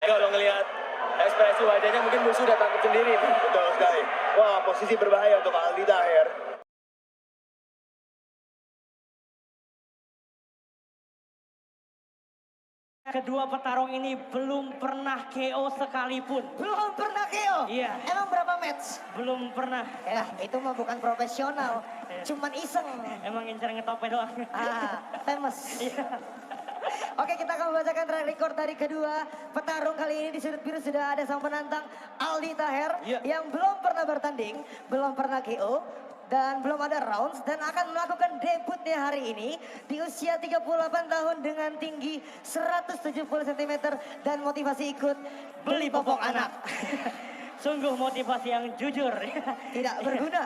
Kalau ngelihat ekspresi wajahnya mungkin musuh udah takut sendiri. Betul sekali. Wah, posisi berbahaya untuk Aldi Taher. Kedua petarung ini belum pernah KO sekalipun. Belum pernah KO? Iya. Emang berapa match? Belum pernah. Ya, itu mah bukan profesional. Cuman iseng. Emang incer ngetopnya doang. Famous. Iya. Oke, kita akan membacakan track record dari kedua petarung. Kali ini di sudut biru sudah ada sang penantang Aldi Taher yang belum pernah bertanding, belum pernah KO, dan belum ada rounds, dan akan melakukan debutnya hari ini di usia 38 tahun dengan tinggi 170 cm dan motivasi ikut beli popok anak. Sungguh motivasi yang jujur. Tidak berguna.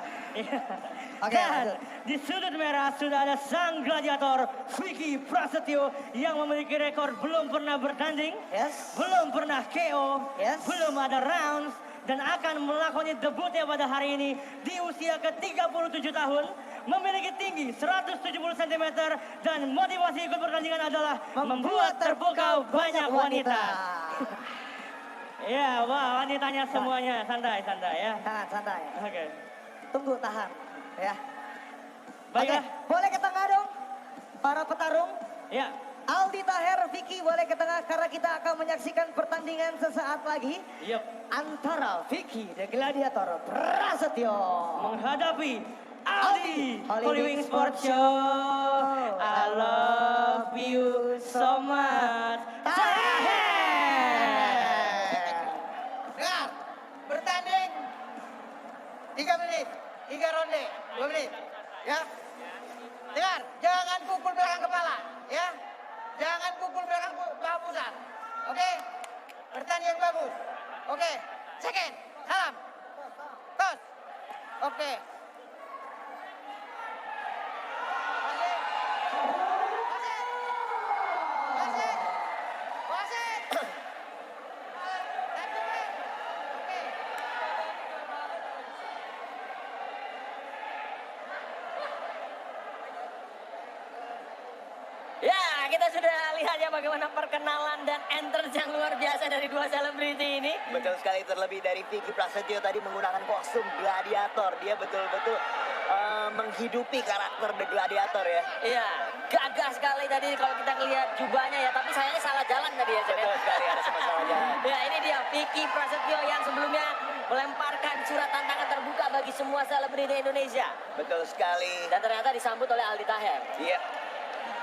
Oke, Dan di sudut merah sudah ada sang gladiator Vicky Prasetyo yang memiliki rekor belum pernah bertanding, belum pernah KO, belum ada rounds, dan akan melakukan debutnya pada hari ini di usia ke-37 tahun, memiliki tinggi 170 cm dan motivasi ikut pertandingan adalah membuat terpukau banyak wanita. Ya, wah, wanitanya semuanya santai ya. Santai. Oke. Tunggu, tahan ya. Baiklah. Oke, boleh ke tengah dong para petarung. Ya. Aldi Taher, Vicky boleh ke tengah karena kita akan menyaksikan pertandingan sesaat lagi. Yep. Antara Vicky the Gladiator Prasetyo Menghadapi Aldi Holy Wing Sport Show. I love you so much. Taher. Dengar, bertanding 3 menit, 3 ronde, 2 menit, ya. Dengar, jangan pukul belakang kepala, ya. Jangan pukul belakang bahu pusat, oke? Pertandingan bagus, oke. Second, salam, tos, oke. Ya, kita sudah lihat ya bagaimana perkenalan dan entrance yang luar biasa dari dua selebriti ini. Betul sekali, terlebih dari Vicky Prasetyo tadi menggunakan kostum gladiator. Dia betul-betul menghidupi karakter The Gladiator ya. Iya, gagah sekali tadi kalau kita ngelihat jubahnya ya. Tapi sayangnya salah jalan tadi ya. Betul sekali, ada salah jalan. Ya, ini dia Vicky Prasetyo yang sebelumnya melemparkan surat tantangan terbuka bagi semua selebriti Indonesia. Betul sekali. Dan ternyata disambut oleh Aldi Taher. Iya.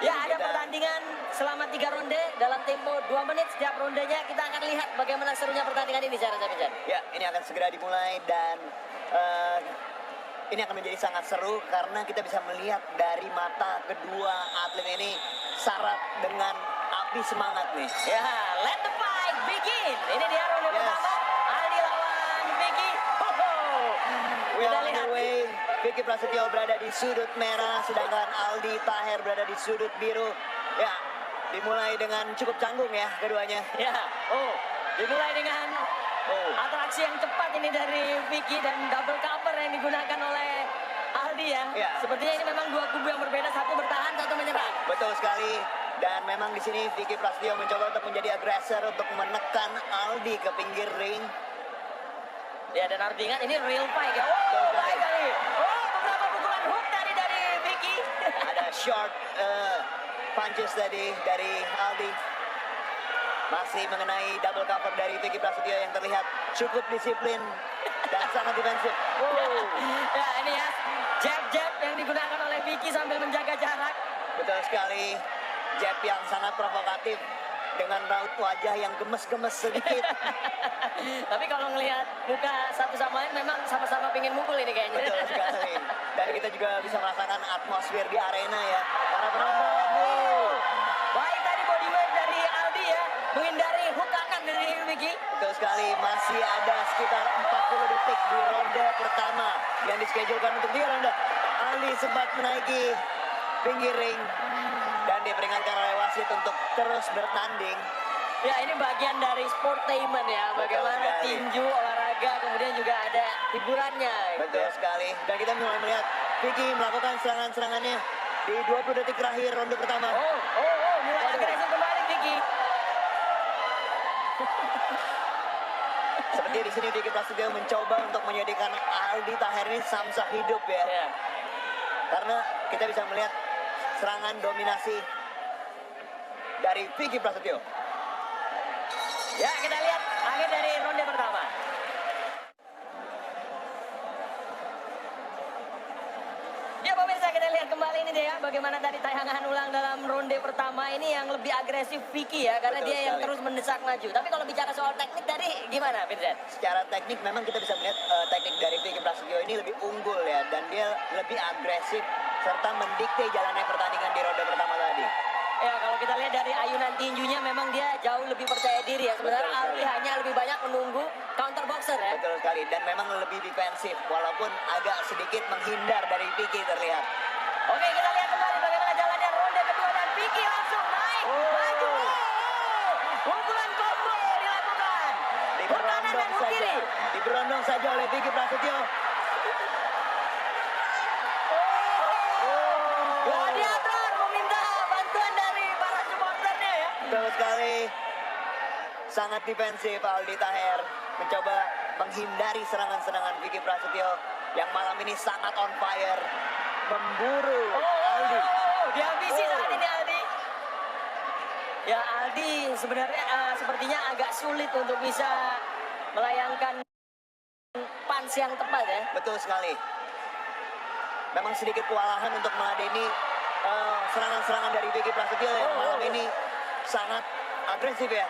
Ya, ada pertandingan selama 3 ronde dalam tempo 2 menit setiap rondenya. Kita akan lihat bagaimana serunya pertandingan ini, saya rasa. Ya, ini akan segera dimulai dan ini akan menjadi sangat seru karena kita bisa melihat dari mata kedua atlet ini syarat dengan api semangat nih. Ya, let the fight begin. Ini dia ronde pertama. Aldi lawan Vicky. We are on the way. Vicky Prasetyo berada di sudut merah, sedangkan Aldi Taher berada di sudut biru. Ya, dimulai dengan cukup canggung ya keduanya. Ya, dimulai dengan atraksi yang cepat ini dari Vicky dan double cover yang digunakan oleh Aldi ya. Sepertinya ini memang dua kubu yang berbeda, satu bertahan, satu menyerang. Betul sekali. Dan memang di sini Vicky Prasetyo mencoba untuk menjadi agresor untuk menekan Aldi ke pinggir ring. Ya, dan harus diingat ini real fight ya. Baik kali. Beberapa pukulan hook tadi dari Vicky. Ada short punches tadi dari Aldi. Masih mengenai double cover dari Vicky Prasetyo yang terlihat cukup disiplin dan sangat defensif. Ya, ini ya jab yang digunakan oleh Vicky sambil menjaga jarak. Betul sekali. Jab yang sangat provokatif dengan raut wajah yang gemes-gemes sedikit. Tapi kalau ngelihat muka satu sama lain memang sama-sama pingin mukul ini kayaknya. Betul sekali. Dan kita juga bisa merasakan atmosfer di arena ya. Para penonton. Baik tadi body weight dari Aldi ya, menghindari hook kanan dari Vicky. Betul sekali, masih ada sekitar 40 detik di ronde pertama yang dischedulkan untuk 3 ronde. Aldi sempat menaiki pinggir ring dan diperingatkan oleh wasit untuk terus bertanding. Ya, ini bagian dari sportainment ya, bagaimana tinju, olahraga, kemudian juga ada hiburannya. Betul sekali, dan kita mulai melihat Vicky melakukan serangan-serangannya di 20 detik terakhir ronde pertama. Mulai agresif kembali Vicky. Seperti di sini Vicky Prasetyo mencoba untuk menjadikan Aldi Taher ini samsak hidup ya. Ya. Karena kita bisa melihat serangan dominasi dari Vicky Prasetyo. Ya, kita lihat akhir dari ronde pertama. Ya pemirsa, kita lihat kembali ini deh ya, bagaimana tadi tayangan ulang dalam ronde pertama ini yang lebih agresif Vicky ya, karena Betul dia yang sekali. terus mendesak maju. Tapi kalau bicara soal teknik tadi gimana, Vincent? Secara teknik memang kita bisa melihat teknik dari Vicky Prasetyo ini lebih unggul ya, dan dia lebih agresif serta mendikte jalannya pertandingan di ronde pertama tadi. Ya kalau kita lihat dari ayunan tinjunya memang dia jauh lebih percaya diri ya. Sementara Betul sekali. Aldi hanya lebih banyak menunggu counter boxer ya. Betul sekali, dan memang lebih defensif walaupun agak sedikit menghindar dari Vicky terlihat. Oke, kita lihat kembali bagaimana jalannya ronde kedua dan Vicky langsung naik maju. Pukulan combo dilakukan. Berkanan dan kiri. Diberondong saja oleh Vicky Prasetyo. Gladiator meminta bantuan dari para supporternya ya. Betul sekali. Sangat defensif Aldi Taher mencoba menghindari serangan-serangan Vicky Prasetyo yang malam ini sangat on fire. Memburu Aldi. Dihabisi saat ini Aldi. Ya Aldi sebenarnya sepertinya agak sulit untuk bisa melayangkan punch yang tepat ya. Betul sekali. Memang sedikit kewalahan untuk meladeni serangan-serangan dari Vicky Prasetyo yang malam ini sangat agresif ya.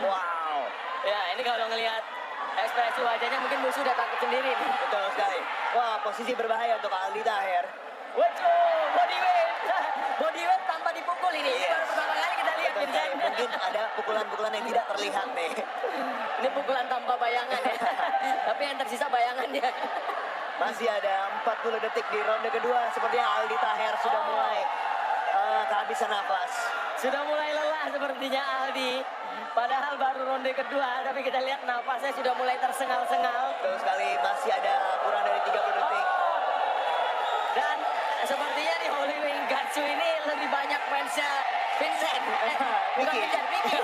Wow. Ya ini kalau ngelihat ekspresi wajahnya mungkin musuh udah takut sendiri nih. Betul sekali. Wah, posisi berbahaya untuk Aldi Taher. Waduh, body weight. Body weight tanpa dipukul ini. Ini Iya. baru pertama kali kita lihat Betul sekali. Vincent. Mungkin ada pukulan-pukulan yang tidak terlihat nih. Ini pukulan tanpa bayangan ya. Tapi yang tersisa bayangannya. Masih ada 40 detik di ronde kedua. Sepertinya Aldi Taher sudah mulai kehabisan nafas. Sudah mulai lelah sepertinya Aldi. Padahal baru ronde kedua, tapi kita lihat nafasnya sudah mulai tersengal-sengal. Betul sekali, masih ada kurang dari 30 detik. Dan sepertinya di Holy Wing Gatsu ini lebih banyak fansnya Vincent. Bukan Vicky. Vincent, Vicky.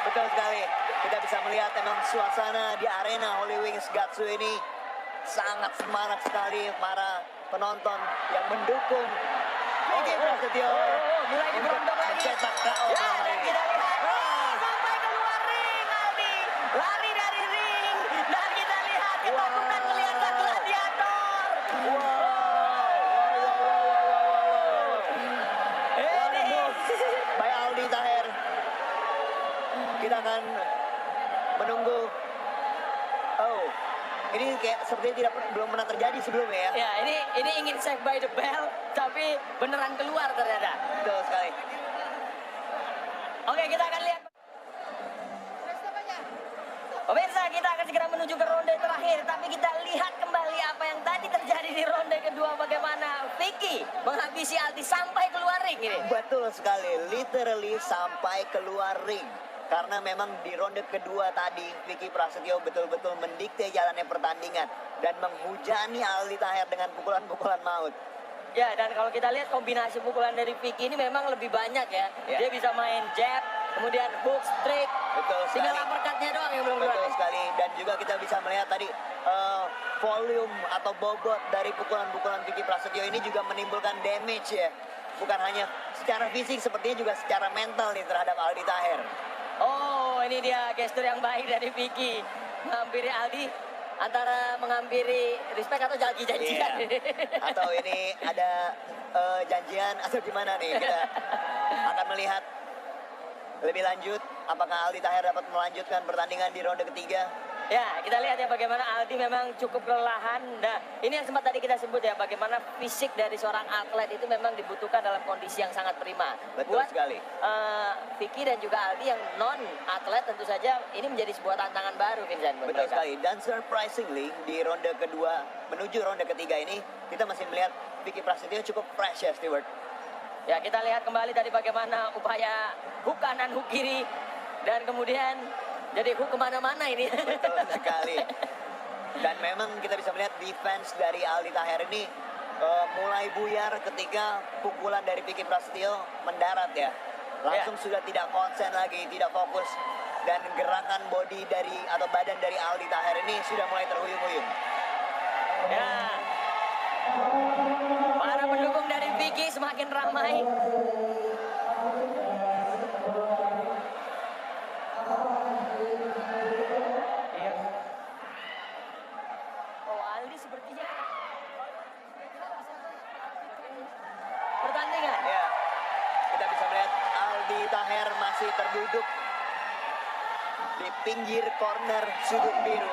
Betul sekali. Kita bisa melihat memang suasana di arena Holy Wings Gatsu ini sangat semarak sekali para penonton yang mendukung Vicky Prasetyo. Mulai diberondong lagi. Mencetak KO Ya, malam dan ini. kita lihat sampai keluar ring Aldi. Lari dari ring. Dan kita lihat ketakutan kelihatan gladiator. Ini. By Aldi Taher. Kita akan menunggu. Oh, ini kayak sepertinya belum pernah terjadi sebelumnya ya. Ya, ini ingin save by the bell, tapi beneran keluar ternyata. Betul sekali. Oke, kita akan lihat. Pemirsa, kita akan segera menuju ke ronde terakhir, tapi kita lihat kembali apa yang tadi terjadi di ronde kedua, bagaimana Vicky menghabisi Aldi sampai keluar ring ini. Betul sekali, literally sampai keluar ring. Karena memang di ronde kedua tadi Vicky Prasetyo betul-betul mendikte jalannya pertandingan dan menghujani Aldi Taher dengan pukulan-pukulan maut. Ya, dan kalau kita lihat kombinasi pukulan dari Vicky ini memang lebih banyak ya. Ya. Dia bisa main jab, kemudian hook, strike. Betul Tinggal sekali. uppercutnya doang yang belum keluar. Betul sekali, dan juga kita bisa melihat tadi volume atau bobot dari pukulan-pukulan Vicky Prasetyo ini juga menimbulkan damage ya. Bukan hanya secara fisik, sepertinya juga secara mental nih terhadap Aldi Taher. Oh, ini dia gestur yang baik dari Vicky. Menghampiri Aldi, antara menghampiri respect atau janji-janjian. Iya. Atau ini ada janjian atau gimana nih, kita akan melihat lebih lanjut apakah Aldi Taher dapat melanjutkan pertandingan di ronde ketiga. Ya, kita lihat ya bagaimana Aldi memang cukup kelelahan. Nah, ini yang sempat tadi kita sebut ya, bagaimana fisik dari seorang atlet itu memang dibutuhkan dalam kondisi yang sangat prima. Betul Buat sekali. Vicky dan juga Aldi yang non atlet tentu saja ini menjadi sebuah tantangan baru, Vincent. buat Betul mereka. sekali, dan surprisingly di ronde kedua menuju ronde ketiga ini kita masih melihat Vicky Prasetyo cukup fresh ya, Stewart. Ya, kita lihat kembali tadi bagaimana upaya hook kanan, hook kiri, dan kemudian jadi hook kemana-mana ini. Betul sekali. Dan memang kita bisa melihat defense dari Aldi Taher ini mulai buyar ketika pukulan dari Vicky Prasetyo mendarat ya. Langsung sudah tidak konsen lagi, tidak fokus dan gerakan body dari atau badan dari Aldi Taher ini sudah mulai terhuyung-huyung. Ya. Para pendukung dari Vicky semakin ramai. Oh, Aldi sepertinya pertandingan. Ya, kita bisa melihat Aldi Taher masih terduduk di pinggir corner sudut biru.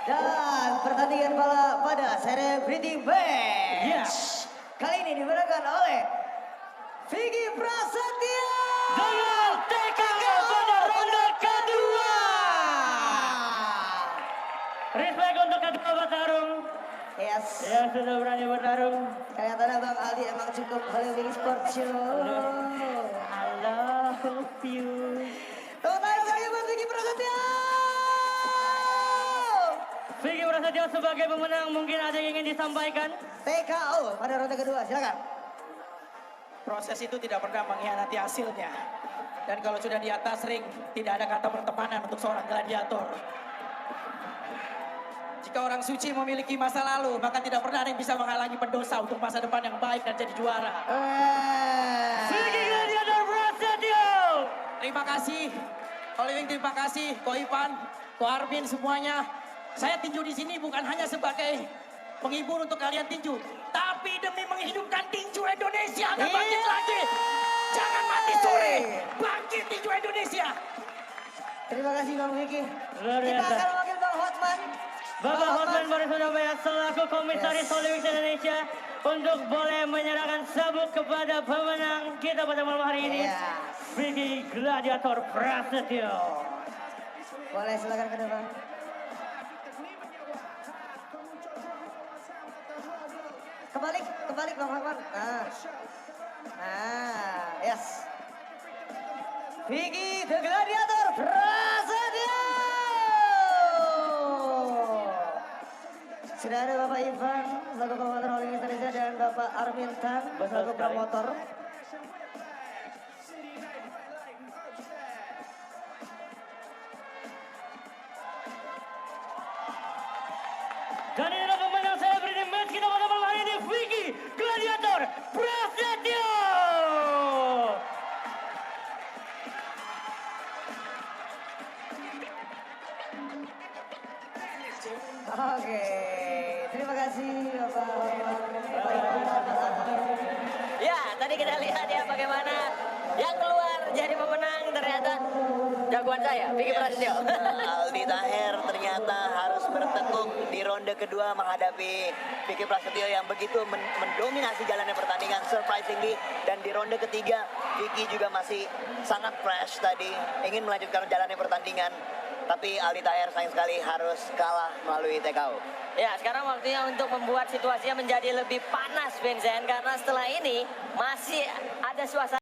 Dan pertandingan balap pada Celebrity Match. Kali ini dimenangkan oleh Vicky Prasetyo. Dengan TKO pada ronde kedua. Respect untuk kedua petarung Yes. yang sudah berani bertarung. Kelihatannya Bang Aldi emang cukup Hollywood Sport Show. I love you. Tepuk tangan sekali buat Vicky Prasetyo. Vicky Prasetyo sebagai pemenang mungkin ada yang ingin disampaikan. TKO pada ronde kedua, silakan. Proses itu tidak pernah mengkhianati hasilnya. Dan kalau sudah di atas ring, tidak ada kata pertemanan untuk seorang gladiator. Jika orang suci memiliki masa lalu, maka tidak pernah ada yang bisa menghalangi pendosa untuk masa depan yang baik dan jadi juara. Vicky Gladiator Prasetyo. Terima kasih, Oliwing, terima kasih, Ko Ipan, Ko Armin, semuanya. Saya tinju di sini bukan hanya sebagai penghibur untuk kalian tinju, tapi demi menghidupkan tinju Indonesia agar bangkit lagi. Jangan mati sore, bangkit tinju Indonesia. Terima kasih Bang Vicky. Luar Kita biasa. akan memanggil Bang Hotman. Bapak Hotman Boris Surabaya selaku Komisaris Hollywood Indonesia untuk boleh menyerahkan sabuk kepada pemenang kita pada malam hari ini. Iya. Vicky Gladiator Prasetyo. Boleh silakan ke depan. Kembali Bang Hotman. Yes. Vicky the Gladiator Prasetyo. Sudah ada Bapak Ivan, selaku promotor Hollywood Indonesia, dan Bapak Armin Tan, selaku promotor. Dan ini adalah pemenang Celebrity Match kita pada malam hari ini, Vicky Gladiator Prasetyo. Oke, terima kasih Bapak Hotman. Ya, tadi kita lihat ya bagaimana yang keluar jadi pemenang ternyata jagoan saya, Vicky Prasetyo. Aldi Taher ternyata harus bertekuk di ronde kedua menghadapi Vicky Prasetyo yang begitu mendominasi jalannya pertandingan surprisingly, dan di ronde ketiga Vicky juga masih sangat fresh tadi ingin melanjutkan jalannya pertandingan, tapi Aldi Taher sayang sekali harus kalah melalui TKO. Ya, sekarang waktunya untuk membuat situasinya menjadi lebih panas, Vincent, karena setelah ini masih ada suasana